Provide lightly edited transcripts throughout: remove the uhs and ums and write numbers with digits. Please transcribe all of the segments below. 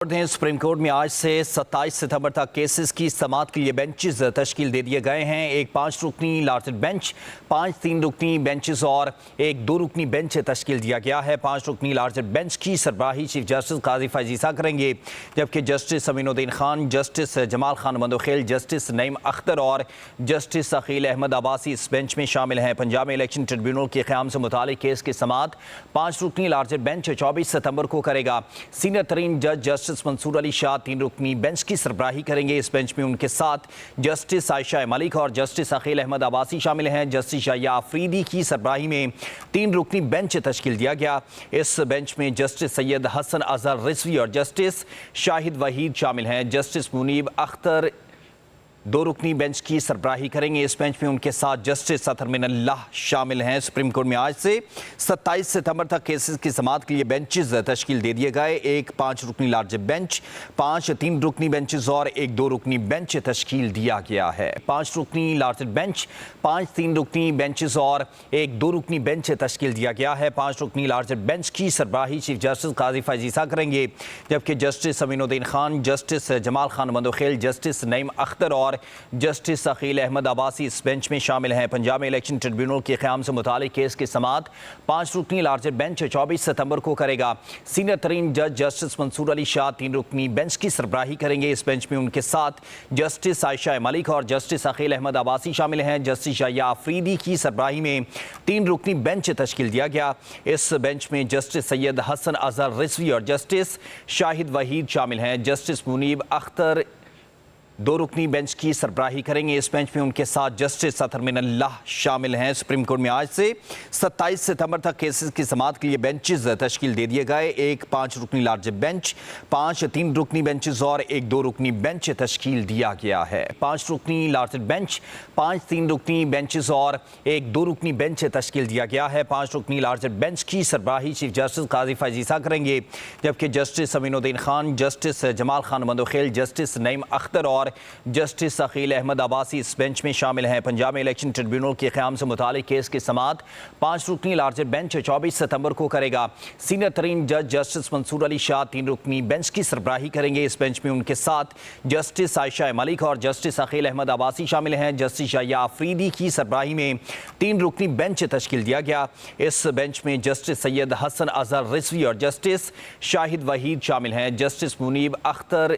Supreme court में आज से 27 सितंबर तक केसेस की समाअत के लिए बेंचेस तश्कील दे दिए गए हैं। एक 5 रुकनी लार्जर बेंच, 5 3 रुकनी बेंचेस और एक 2 रुकनी बेंच तश्कील दिया गया है। 5 रुकनी लार्जर बेंच की सरबराही चीफ जस्टिस काजी फैज़ ईसा करेंगे, जबकि justice Aminuddin Khan, justice Jamal Khan Mandokhel, justice Naeem Akhtar और जस्टिस अकील अहमद अब्बासी इस बेंच में शामिल हैं। पंजाब में इलेक्शन ट्रिब्यूनल के क़याम से मुतालिक केस की समाअत 5 रुकनी लार्जर बेंच 24 सितंबर को करेगा। सीनियर तरीन जज जस्टिस मंसूर अली शाह 3 रुकनी बेंच की सरबराही करेंगे। इस बेंच में उनके साथ जस्टिस आयशा मलिक और जस्टिस अकील अहमद अब्बासी शामिल हैं। जस्टिस शाहिया अफरीदी की सरबराही में 3 रुकनी बेंच तश्कील दिया गया। इस बेंच में जस्टिस सैयद हसन अजहर रिजवी और जस्टिस शाहिद वहीद शामिल हैं। जस्टिस मुनीब अख्तर 2 रुकनी बेंच की सरबराही करेंगे। इस बेंच में उनके साथ जस्टिस अतर मिनल्लाह शामिल हैं। सुप्रीम कोर्ट में आज से 27 सितंबर तक केसेस की समाअत के लिए बेंचेस तश्कील दे दिए गए। एक 5 रुकनी लार्जर बेंच, 5 3 रुकनी बेंचेस और एक 2 रुकनी बेंच तश्कील दिया गया है। 5 रुकनी लार्जर बेंच, 5 3 रुकनी बेंचेस और एक 2 रुकनी बेंच तश्कील दिया गया है। 5 रुकनी लार्जर बेंच की सरबराही चीफ जस्टिस काजी फैज़ ईसा करेंगे, जबकि justice Aminuddin Khan, justice Jamal Khan Mandokhel, justice Naeem Akhtar और जस्टिस अकील अहमद अब्बासी इस बेंच में शामिल हैं। पंजाब में इलेक्शन ट्रिब्यूनल के क़याम से मुतालिक केस की समाअत 5 रुकनी लार्जर बेंच 24 सितंबर को करेगा। सीनियर तरीन जज जस्टिस मंसूर अली शाह 3 रुकनी बेंच की सरबराही करेंगे। इस बेंच में उनके साथ जस्टिस आयशा मलिक और जस्टिस अकील अहमद अब्बासी शामिल हैं। जस्टिस शाहिया अफरीदी की सरबराही में 3 रुकनी बेंच तश्कील दिया गया। इस बेंच में जस्टिस सैयद हसन अजहर रिजवी और जस्टिस शाहिद वहीद शामिल हैं। जस्टिस मुनीब अख्तर 2 रुकनी बेंच की सरबराही करेंगे। इस बेंच में उनके साथ जस्टिस अतर मिनल्लाह शामिल हैं। सुप्रीम कोर्ट में आज से 27 सितंबर तक केसेस की समाअत के लिए बेंचेस तश्कील दे दिए गए। एक 5 रुकनी लार्जर बेंच, 5 3 रुकनी बेंचेस और एक 2 रुकनी बेंच तश्कील दिया गया है। 5 रुकनी लार्जर बेंच, 5 3 रुकनी बेंचेस और एक 2 रुकनी बेंच तश्कील दिया गया है। 5 रुकनी लार्जर बेंच की सरबराही चीफ जस्टिस काजी फैज़ ईसा करेंगे, जबकि justice Aminuddin Khan, justice Jamal Khan Mandokhel, justice Naeem Akhtar और जस्टिस अकील अहमद अब्बासी इस बेंच में शामिल हैं। पंजाब में इलेक्शन ट्रिब्यूनल के क़याम से मुतालिक केस की समाअत 5 रुकनी लार्जर बेंच 24 सितंबर को करेगा। सीनियर तरीन जज जस्टिस मंसूर अली शाह 3 रुकनी बेंच की सरबराही करेंगे। इस बेंच में उनके साथ जस्टिस आयशा मलिक और जस्टिस अकील अहमद अब्बासी शामिल हैं। जस्टिस शाहिया अफरीदी की सरबराही में 3 रुकनी बेंच तश्कील दिया गया। इस बेंच में जस्टिस सैयद हसन अजहर रिजवी और जस्टिस शाहिद वहीद शामिल हैं। जस्टिस मुनीब अख्तर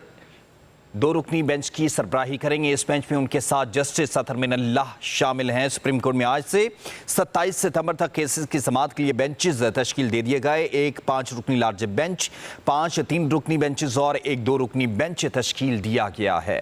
2 रुकनी बेंच की सरबराही करेंगे। इस बेंच में उनके साथ जस्टिस अतर मिनल्लाह शामिल हैं। सुप्रीम कोर्ट में आज से 27 सितंबर तक केसेस की समाअत के लिए बेंचेस तश्कील दे दिए गए। एक 5 रुकनी लार्जर बेंच, 5 3 रुकनी बेंचेस और एक 2 रुकनी बेंच तश्कील दिया गया है।